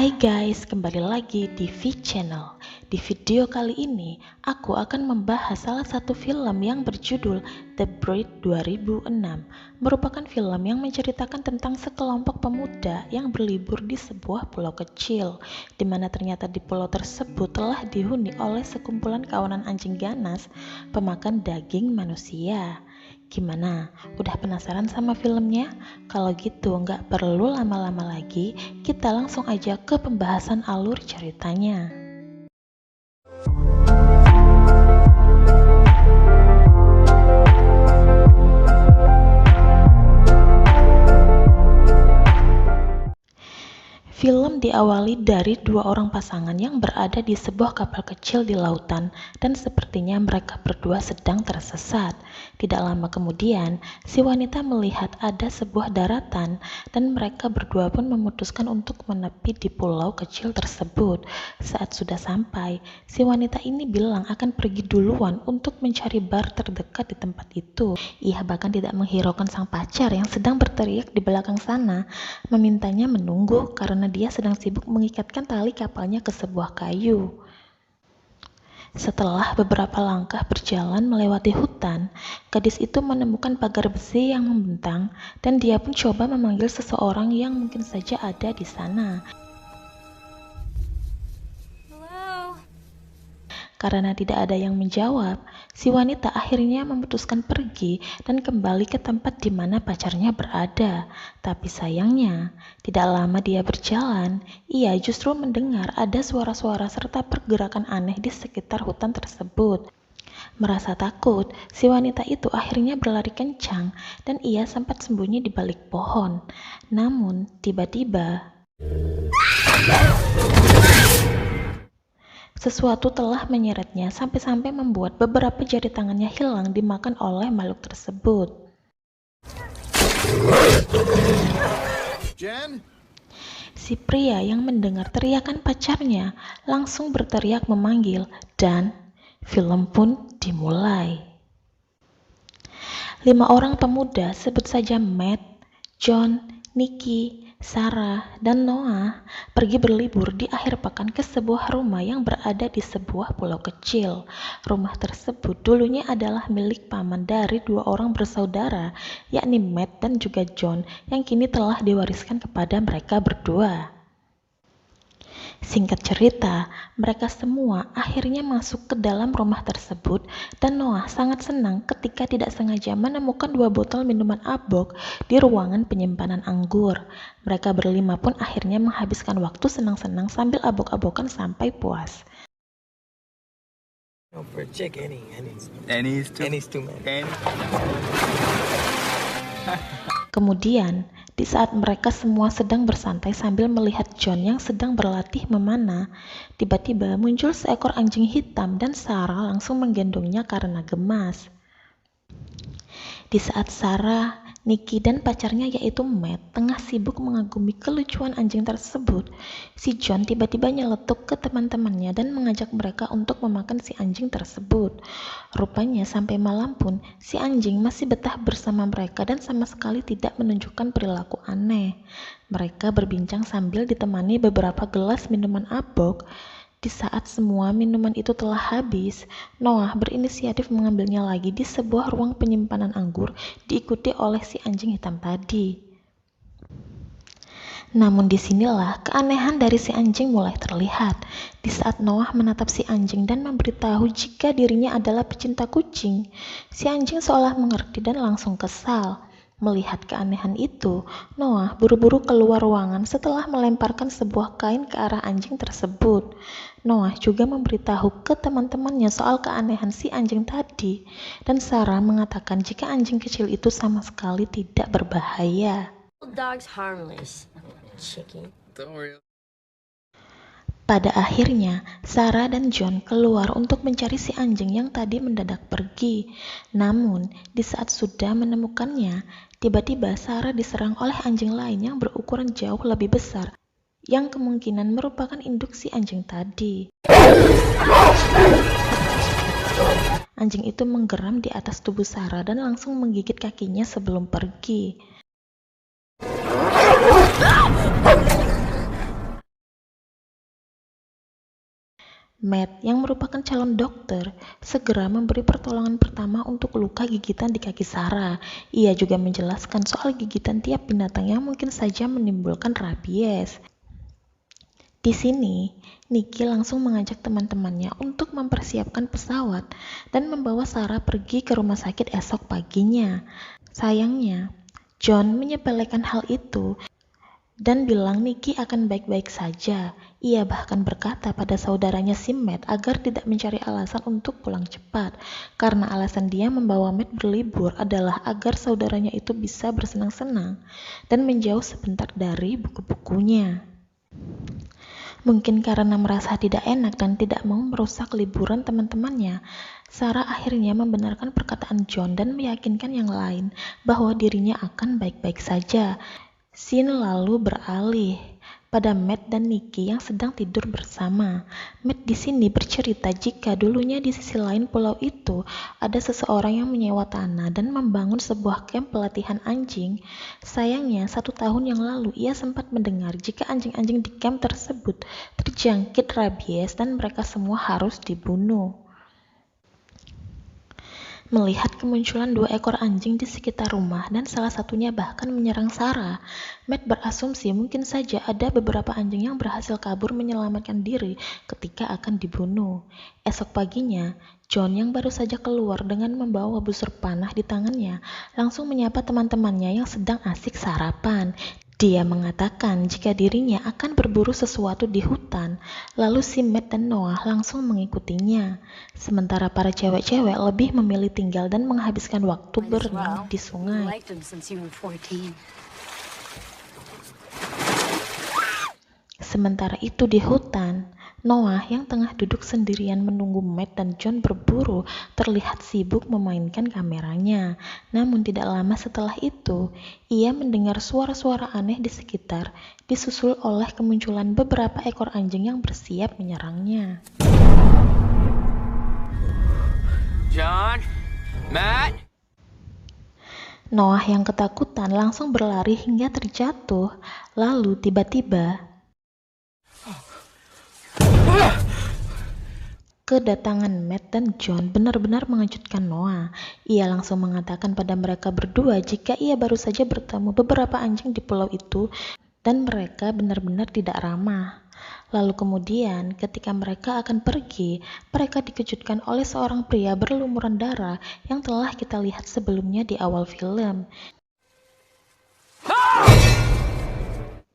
Hai guys, kembali lagi di V-Channel. Di video kali ini, aku akan membahas salah satu film yang berjudul The Bride 2006. Merupakan film yang menceritakan tentang sekelompok pemuda yang berlibur di sebuah pulau kecil, di mana ternyata di pulau tersebut telah dihuni oleh sekumpulan kawanan anjing ganas pemakan daging manusia. Gimana? Udah penasaran sama filmnya? Kalau gitu nggak perlu lama-lama lagi, kita langsung aja ke pembahasan alur ceritanya. Film diawali dari dua orang pasangan yang berada di sebuah kapal kecil di lautan dan sepertinya mereka berdua sedang tersesat. Tidak lama kemudian, si wanita melihat ada sebuah daratan dan mereka berdua pun memutuskan untuk menepi di pulau kecil tersebut. Saat sudah sampai, si wanita ini bilang akan pergi duluan untuk mencari bar terdekat di tempat itu. Ia bahkan tidak menghiraukan sang pacar yang sedang berteriak di belakang sana, memintanya menunggu karena dia sedang sibuk mengikatkan tali kapalnya ke sebuah kayu. Setelah beberapa langkah berjalan melewati hutan, gadis itu menemukan pagar besi yang membentang dan dia pun coba memanggil seseorang yang mungkin saja ada di sana. Karena tidak ada yang menjawab, si wanita akhirnya memutuskan pergi dan kembali ke tempat di mana pacarnya berada. Tapi sayangnya, tidak lama dia berjalan, ia justru mendengar ada suara-suara serta pergerakan aneh di sekitar hutan tersebut. Merasa takut, si wanita itu akhirnya berlari kencang dan ia sempat sembunyi di balik pohon. Namun, tiba-tiba sesuatu telah menyeretnya sampai-sampai membuat beberapa jari tangannya hilang dimakan oleh makhluk tersebut. Jen? Si pria yang mendengar teriakan pacarnya langsung berteriak memanggil dan film pun dimulai. 5 orang pemuda, sebut saja Matt, John, Nikki, Sarah, dan Noah pergi berlibur di akhir pekan ke sebuah rumah yang berada di sebuah pulau kecil. Rumah tersebut dulunya adalah milik paman dari 2 orang bersaudara, yakni Matt dan juga John, yang kini telah diwariskan kepada mereka berdua. Singkat cerita, mereka semua akhirnya masuk ke dalam rumah tersebut dan Noah sangat senang ketika tidak sengaja menemukan 2 botol minuman abok di ruangan penyimpanan anggur. Mereka berlima pun akhirnya menghabiskan waktu senang-senang sambil abok-abokan sampai puas. No, for a chick, any is too many. Kemudian, di saat mereka semua sedang bersantai sambil melihat John yang sedang berlatih memanah, tiba-tiba muncul seekor anjing hitam dan Sarah langsung menggendongnya karena gemas. Di saat Sarah, Nikki dan pacarnya yaitu Matt tengah sibuk mengagumi kelucuan anjing tersebut, si John tiba-tiba nyeletuk ke teman-temannya dan mengajak mereka untuk memakan si anjing tersebut. Rupanya sampai malam pun si anjing masih betah bersama mereka dan sama sekali tidak menunjukkan perilaku aneh. Mereka berbincang sambil ditemani beberapa gelas minuman abok. Di saat semua minuman itu telah habis, Noah berinisiatif mengambilnya lagi di sebuah ruang penyimpanan anggur diikuti oleh si anjing hitam tadi. Namun disinilah keanehan dari si anjing mulai terlihat. Di saat Noah menatap si anjing dan memberitahu jika dirinya adalah pecinta kucing, si anjing seolah mengerti dan langsung kesal. Melihat keanehan itu, Noah buru-buru keluar ruangan setelah melemparkan sebuah kain ke arah anjing tersebut. Noah juga memberitahu ke teman-temannya soal keanehan si anjing tadi, dan Sarah mengatakan jika anjing kecil itu sama sekali tidak berbahaya. Dog's harmless, chicken. Don't worry. Pada akhirnya, Sarah dan John keluar untuk mencari si anjing yang tadi mendadak pergi. Namun, di saat sudah menemukannya, tiba-tiba Sarah diserang oleh anjing lain yang berukuran jauh lebih besar, yang kemungkinan merupakan induk si anjing tadi. Anjing itu menggeram di atas tubuh Sarah dan langsung menggigit kakinya sebelum pergi. Matt, yang merupakan calon dokter, segera memberi pertolongan pertama untuk luka gigitan di kaki Sarah. Ia juga menjelaskan soal gigitan tiap binatang yang mungkin saja menimbulkan rabies. Di sini, Nikki langsung mengajak teman-temannya untuk mempersiapkan pesawat dan membawa Sarah pergi ke rumah sakit esok paginya. Sayangnya, John menyepelekan hal itu dan bilang Nikki akan baik-baik saja. Ia bahkan berkata pada saudaranya si Matt agar tidak mencari alasan untuk pulang cepat, karena alasan dia membawa Matt berlibur adalah agar saudaranya itu bisa bersenang-senang dan menjauh sebentar dari buku-bukunya. Mungkin karena merasa tidak enak dan tidak mau merusak liburan teman-temannya, Sarah akhirnya membenarkan perkataan John dan meyakinkan yang lain bahwa dirinya akan baik-baik saja. Scene lalu beralih pada Matt dan Nikki yang sedang tidur bersama. Matt di sini bercerita jika dulunya di sisi lain pulau itu ada seseorang yang menyewa tanah dan membangun sebuah kamp pelatihan anjing. Sayangnya, 1 tahun yang lalu ia sempat mendengar jika anjing-anjing di kamp tersebut terjangkit rabies dan mereka semua harus dibunuh. Melihat kemunculan 2 ekor anjing di sekitar rumah dan salah satunya bahkan menyerang Sarah, Matt berasumsi mungkin saja ada beberapa anjing yang berhasil kabur menyelamatkan diri ketika akan dibunuh. Esok paginya, John yang baru saja keluar dengan membawa busur panah di tangannya, langsung menyapa teman-temannya yang sedang asik sarapan. Dia mengatakan jika dirinya akan berburu sesuatu di hutan, lalu si Matt dan Noah langsung mengikutinya. Sementara para cewek-cewek lebih memilih tinggal dan menghabiskan waktu berenang di sungai. Sementara itu di hutan, Noah yang tengah duduk sendirian menunggu Matt dan John berburu terlihat sibuk memainkan kameranya. Namun tidak lama setelah itu, ia mendengar suara-suara aneh di sekitar, disusul oleh kemunculan beberapa ekor anjing yang bersiap menyerangnya. John? Matt? Noah yang ketakutan langsung berlari hingga terjatuh. Lalu tiba-tiba kedatangan Matt dan John benar-benar mengejutkan Noah. Ia langsung mengatakan pada mereka berdua jika ia baru saja bertemu beberapa anjing di pulau itu dan mereka benar-benar tidak ramah. Lalu kemudian ketika mereka akan pergi, mereka dikejutkan oleh seorang pria berlumuran darah yang telah kita lihat sebelumnya di awal film.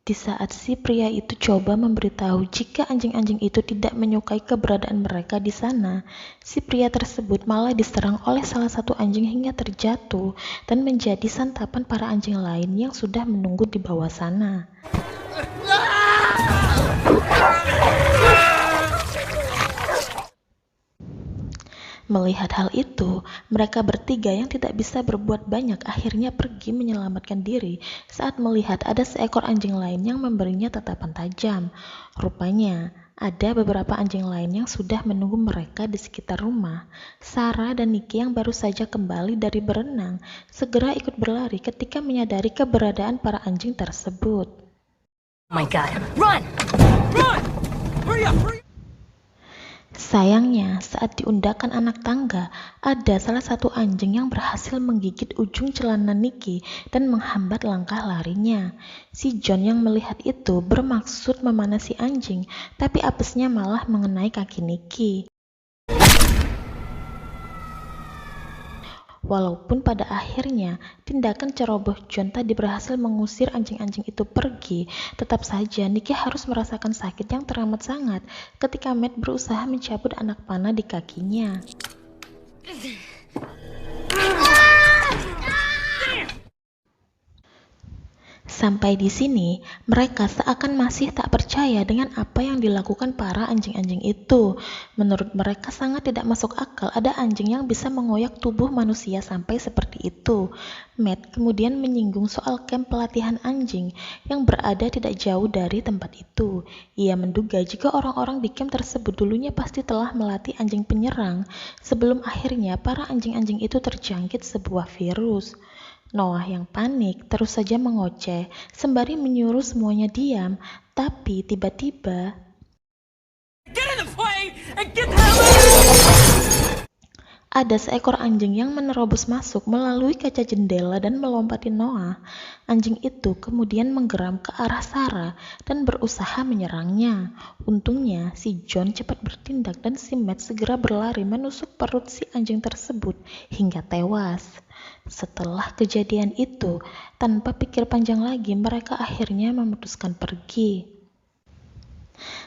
Di saat si pria itu coba memberitahu jika anjing-anjing itu tidak menyukai keberadaan mereka di sana, si pria tersebut malah diserang oleh salah satu anjing hingga terjatuh dan menjadi santapan para anjing lain yang sudah menunggu di bawah sana. Melihat hal itu, mereka bertiga yang tidak bisa berbuat banyak akhirnya pergi menyelamatkan diri saat melihat ada seekor anjing lain yang memberinya tatapan tajam. Rupanya, ada beberapa anjing lain yang sudah menunggu mereka di sekitar rumah. Sarah dan Nikki yang baru saja kembali dari berenang segera ikut berlari ketika menyadari keberadaan para anjing tersebut. Oh my God, run! Run! Hurry up! Hurry! Sayangnya, saat diundangkan anak tangga, ada salah satu anjing yang berhasil menggigit ujung celana Nikki dan menghambat langkah larinya. Si John yang melihat itu bermaksud memanasi anjing, tapi apesnya malah mengenai kaki Nikki. Walaupun pada akhirnya tindakan ceroboh John tadi berhasil mengusir anjing-anjing itu pergi, tetap saja Nikki harus merasakan sakit yang teramat sangat ketika Matt berusaha mencabut anak panah di kakinya. Sampai di sini, mereka seakan masih tak percaya dengan apa yang dilakukan para anjing-anjing itu. Menurut mereka sangat tidak masuk akal ada anjing yang bisa mengoyak tubuh manusia sampai seperti itu. Matt kemudian menyinggung soal kamp pelatihan anjing yang berada tidak jauh dari tempat itu. Ia menduga jika orang-orang di kamp tersebut dulunya pasti telah melatih anjing penyerang sebelum akhirnya para anjing-anjing itu terjangkit sebuah virus. Noah yang panik terus saja mengoceh sembari menyuruh semuanya diam, tapi tiba-tiba Get in the plane Ada seekor anjing yang menerobos masuk melalui kaca jendela dan melompati Noah. Anjing itu kemudian menggeram ke arah Sarah dan berusaha menyerangnya. Untungnya, si John cepat bertindak dan si Matt segera berlari menusuk perut si anjing tersebut hingga tewas. Setelah kejadian itu, tanpa pikir panjang lagi, mereka akhirnya memutuskan pergi.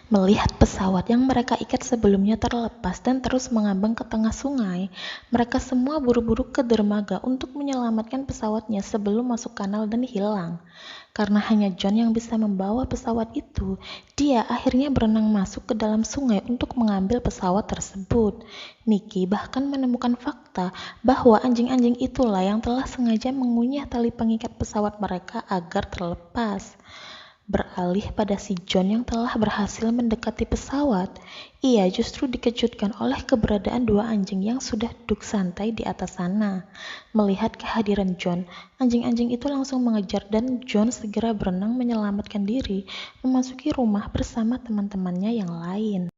Melihat pesawat yang mereka ikat sebelumnya terlepas dan terus mengambang ke tengah sungai, mereka semua buru-buru ke dermaga untuk menyelamatkan pesawatnya sebelum masuk kanal dan hilang. Karena hanya John yang bisa membawa pesawat itu, dia akhirnya berenang masuk ke dalam sungai untuk mengambil pesawat tersebut. Nikki bahkan menemukan fakta bahwa anjing-anjing itulah yang telah sengaja mengunyah tali pengikat pesawat mereka agar terlepas. Beralih pada si John yang telah berhasil mendekati pesawat, ia justru dikejutkan oleh keberadaan dua anjing yang sudah duduk santai di atas sana. Melihat kehadiran John, anjing-anjing itu langsung mengejar dan John segera berenang menyelamatkan diri, memasuki rumah bersama teman-temannya yang lain.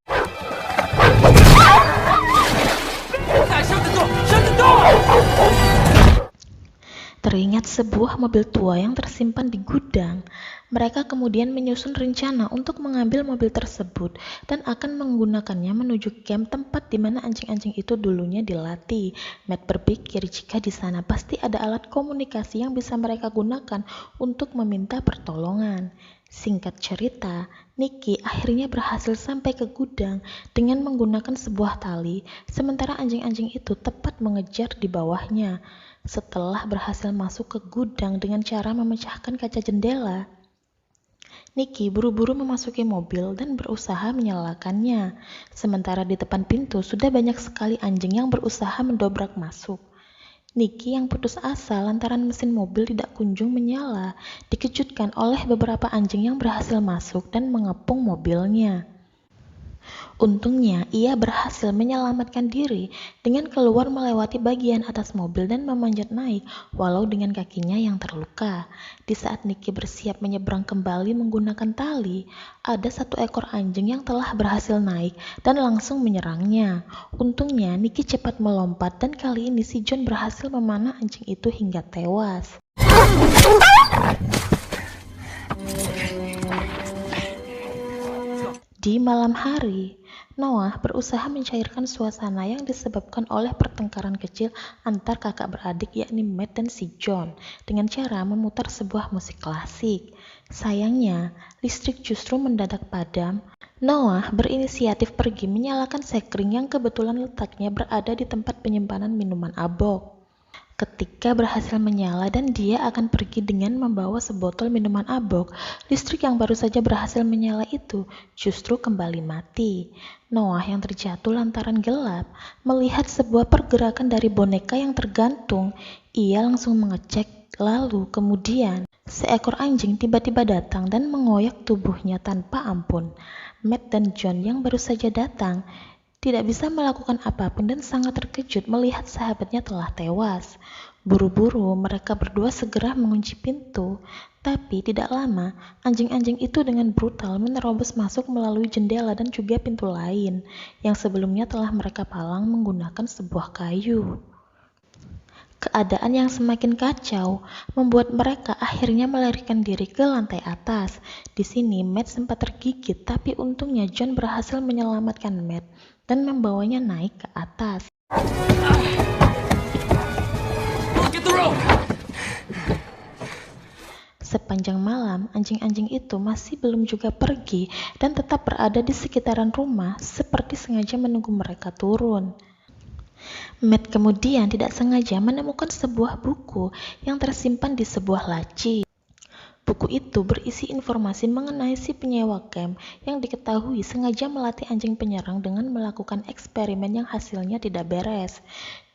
Teringat sebuah mobil tua yang tersimpan di gudang. Mereka kemudian menyusun rencana untuk mengambil mobil tersebut dan akan menggunakannya menuju camp tempat di mana anjing-anjing itu dulunya dilatih. Matt berpikir jika di sana pasti ada alat komunikasi yang bisa mereka gunakan untuk meminta pertolongan. Singkat cerita, Nikki akhirnya berhasil sampai ke gudang dengan menggunakan sebuah tali, sementara anjing-anjing itu tepat mengejar di bawahnya. Setelah berhasil masuk ke gudang dengan cara memecahkan kaca jendela, Nikki buru-buru memasuki mobil dan berusaha menyalakannya. Sementara di depan pintu sudah banyak sekali anjing yang berusaha mendobrak masuk. Nikki yang putus asa lantaran mesin mobil tidak kunjung menyala, dikejutkan oleh beberapa anjing yang berhasil masuk dan mengepung mobilnya. Untungnya, ia berhasil menyelamatkan diri dengan keluar melewati bagian atas mobil dan memanjat naik, walau dengan kakinya yang terluka. Di saat Nikki bersiap menyeberang kembali menggunakan tali, ada satu ekor anjing yang telah berhasil naik dan langsung menyerangnya. Untungnya, Nikki cepat melompat dan kali ini si John berhasil memanah anjing itu hingga tewas. Di malam hari, Noah berusaha mencairkan suasana yang disebabkan oleh pertengkaran kecil antar kakak beradik yakni Matt dan si John dengan cara memutar sebuah musik klasik. Sayangnya, listrik justru mendadak padam. Noah berinisiatif pergi menyalakan sekring yang kebetulan letaknya berada di tempat penyimpanan minuman abok. Ketika berhasil menyala dan dia akan pergi dengan membawa sebotol minuman abok, listrik yang baru saja berhasil menyala itu justru kembali mati. Noah yang terjatuh lantaran gelap melihat sebuah pergerakan dari boneka yang tergantung. Ia langsung mengecek, lalu kemudian seekor anjing tiba-tiba datang dan mengoyak tubuhnya tanpa ampun. Matt dan John yang baru saja datang tidak bisa melakukan apapun dan sangat terkejut melihat sahabatnya telah tewas. Buru-buru mereka berdua segera mengunci pintu, tapi tidak lama anjing-anjing itu dengan brutal menerobos masuk melalui jendela dan juga pintu lain yang sebelumnya telah mereka palang menggunakan sebuah kayu. Keadaan yang semakin kacau membuat mereka akhirnya melarikan diri ke lantai atas. Di sini Matt sempat tergigit, tapi untungnya John berhasil menyelamatkan Matt dan membawanya naik ke atas. Sepanjang malam, anjing-anjing itu masih belum juga pergi dan tetap berada di sekitaran rumah seperti sengaja menunggu mereka turun. Matt kemudian tidak sengaja menemukan sebuah buku yang tersimpan di sebuah laci. Buku itu berisi informasi mengenai si penyewa camp yang diketahui sengaja melatih anjing penyerang dengan melakukan eksperimen yang hasilnya tidak beres.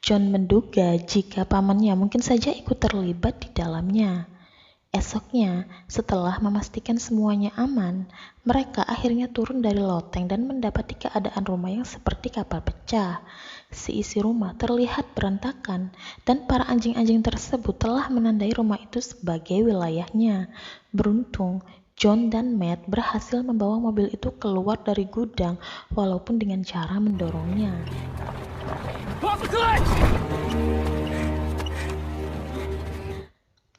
John menduga jika pamannya mungkin saja ikut terlibat di dalamnya. Esoknya, setelah memastikan semuanya aman, mereka akhirnya turun dari loteng dan mendapati keadaan rumah yang seperti kapal pecah. Seisi rumah terlihat berantakan, dan para anjing-anjing tersebut telah menandai rumah itu sebagai wilayahnya. Beruntung, John dan Matt berhasil membawa mobil itu keluar dari gudang walaupun dengan cara mendorongnya.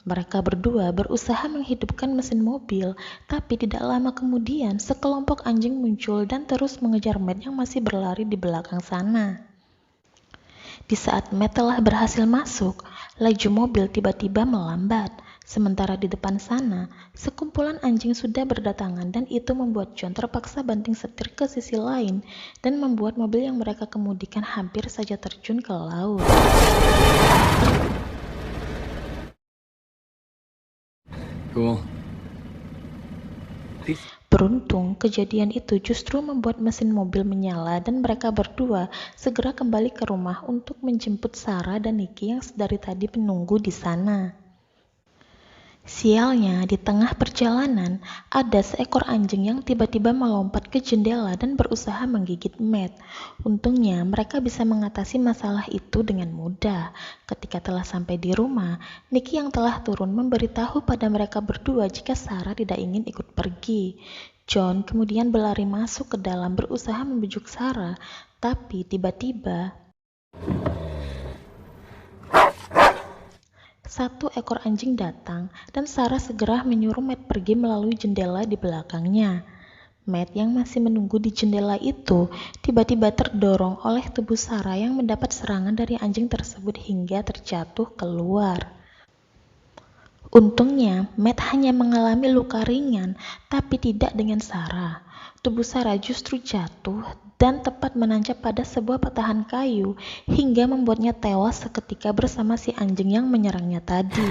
Mereka berdua berusaha menghidupkan mesin mobil, tapi tidak lama kemudian sekelompok anjing muncul dan terus mengejar Matt yang masih berlari di belakang sana. Di saat Matt telah berhasil masuk, laju mobil tiba-tiba melambat. Sementara di depan sana, sekumpulan anjing sudah berdatangan dan itu membuat John terpaksa banting setir ke sisi lain dan membuat mobil yang mereka kemudikan hampir saja terjun ke laut. Cool. Beruntung, kejadian itu justru membuat mesin mobil menyala dan mereka berdua segera kembali ke rumah untuk menjemput Sarah dan Nikki yang dari tadi menunggu di sana. Sialnya, di tengah perjalanan, ada seekor anjing yang tiba-tiba melompat ke jendela dan berusaha menggigit Matt. Untungnya, mereka bisa mengatasi masalah itu dengan mudah. Ketika telah sampai di rumah, Nikki yang telah turun memberitahu pada mereka berdua jika Sarah tidak ingin ikut pergi. John kemudian berlari masuk ke dalam berusaha membujuk Sarah, tapi tiba-tiba satu ekor anjing datang dan Sarah segera menyuruh Matt pergi melalui jendela di belakangnya. Matt yang masih menunggu di jendela itu tiba-tiba terdorong oleh tubuh Sarah yang mendapat serangan dari anjing tersebut hingga terjatuh keluar. Untungnya, Matt hanya mengalami luka ringan, tapi tidak dengan Sarah. Tubuh Sarah justru jatuh dan tepat menancap pada sebuah patahan kayu hingga membuatnya tewas seketika bersama si anjing yang menyerangnya tadi.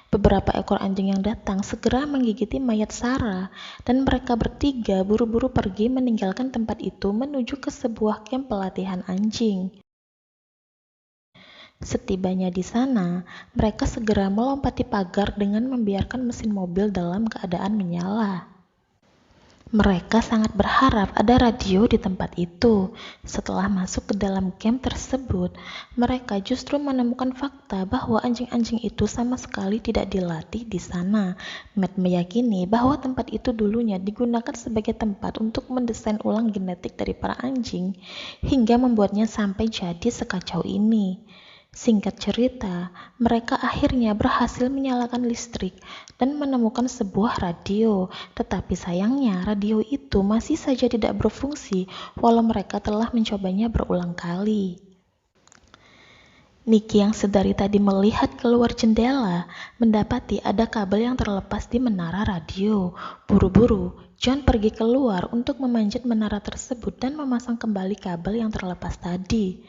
Beberapa ekor anjing yang datang segera menggigiti mayat Sarah, dan mereka bertiga buru-buru pergi meninggalkan tempat itu menuju ke sebuah kamp pelatihan anjing. Setibanya di sana, mereka segera melompati pagar dengan membiarkan mesin mobil dalam keadaan menyala. Mereka sangat berharap ada radio di tempat itu. Setelah masuk ke dalam camp tersebut, mereka justru menemukan fakta bahwa anjing-anjing itu sama sekali tidak dilatih di sana. Matt meyakini bahwa tempat itu dulunya digunakan sebagai tempat untuk mendesain ulang genetik dari para anjing, hingga membuatnya sampai jadi sekacau ini. Singkat cerita, mereka akhirnya berhasil menyalakan listrik dan menemukan sebuah radio, tetapi sayangnya radio itu masih saja tidak berfungsi walau mereka telah mencobanya berulang kali. Nikki yang sedari tadi melihat keluar jendela, mendapati ada kabel yang terlepas di menara radio. Buru-buru, John pergi keluar untuk memanjat menara tersebut dan memasang kembali kabel yang terlepas tadi.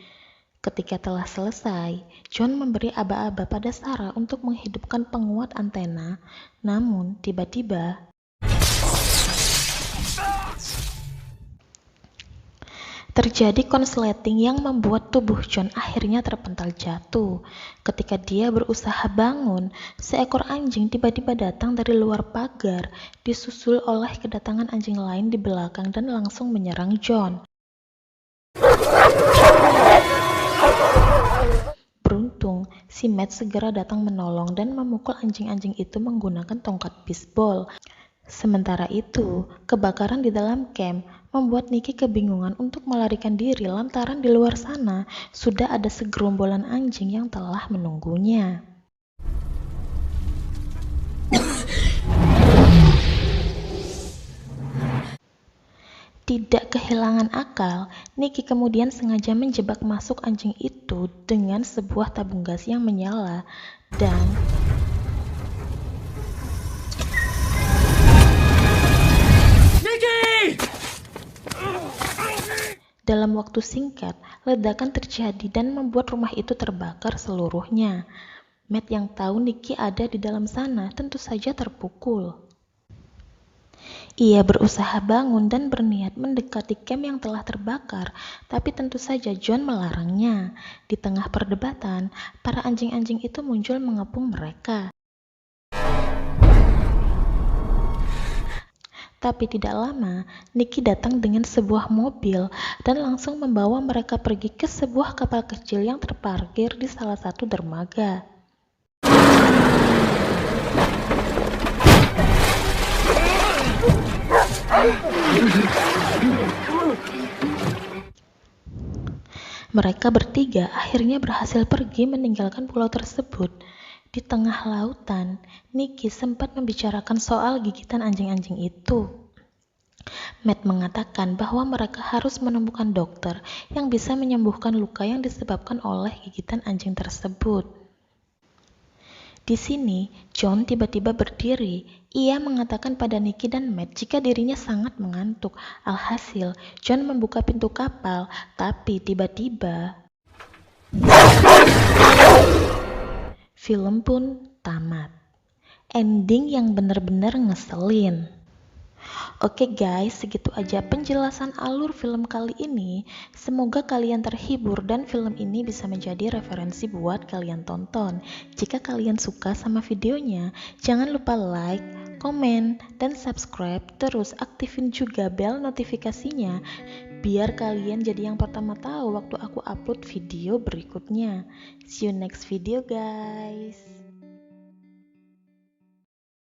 Ketika telah selesai, John memberi aba-aba pada Sarah untuk menghidupkan penguat antena. Namun, tiba-tiba terjadi konsleting yang membuat tubuh John akhirnya terpental jatuh. Ketika dia berusaha bangun, seekor anjing tiba-tiba datang dari luar pagar, disusul oleh kedatangan anjing lain di belakang dan langsung menyerang John. Beruntung, si Matt segera datang menolong dan memukul anjing-anjing itu menggunakan tongkat bisbol. Sementara itu, kebakaran di dalam camp membuat Nikki kebingungan untuk melarikan diri lantaran di luar sana sudah ada segerombolan anjing yang telah menunggunya. Tidak kehilangan akal, Nikki kemudian sengaja menjebak masuk anjing itu dengan sebuah tabung gas yang menyala dan dalam waktu singkat, ledakan terjadi dan membuat rumah itu terbakar seluruhnya. Matt yang tahu Nikki ada di dalam sana tentu saja terpukul. Ia berusaha bangun dan berniat mendekati camp yang telah terbakar, tapi tentu saja John melarangnya. Di tengah perdebatan, para anjing-anjing itu muncul mengepung mereka. Tapi tidak lama, Nicky datang dengan sebuah mobil dan langsung membawa mereka pergi ke sebuah kapal kecil yang terparkir di salah satu dermaga. Mereka bertiga akhirnya berhasil pergi meninggalkan pulau tersebut. Di tengah lautan, Nicky sempat membicarakan soal gigitan anjing-anjing itu. Matt mengatakan bahwa mereka harus menemukan dokter yang bisa menyembuhkan luka yang disebabkan oleh gigitan anjing tersebut. Di sini, John tiba-tiba berdiri. Ia mengatakan pada Nicky dan Matt jika dirinya sangat mengantuk. Alhasil, John membuka pintu kapal, tapi tiba-tiba film pun tamat. Ending yang benar-benar ngeselin. Oke guys, segitu aja penjelasan alur film kali ini. Semoga kalian terhibur dan film ini bisa menjadi referensi buat kalian tonton. Jika kalian suka sama videonya, jangan lupa like, komen, dan subscribe. Terus aktifin juga bel notifikasinya biar kalian jadi yang pertama tahu waktu aku upload video berikutnya. See you next video guys.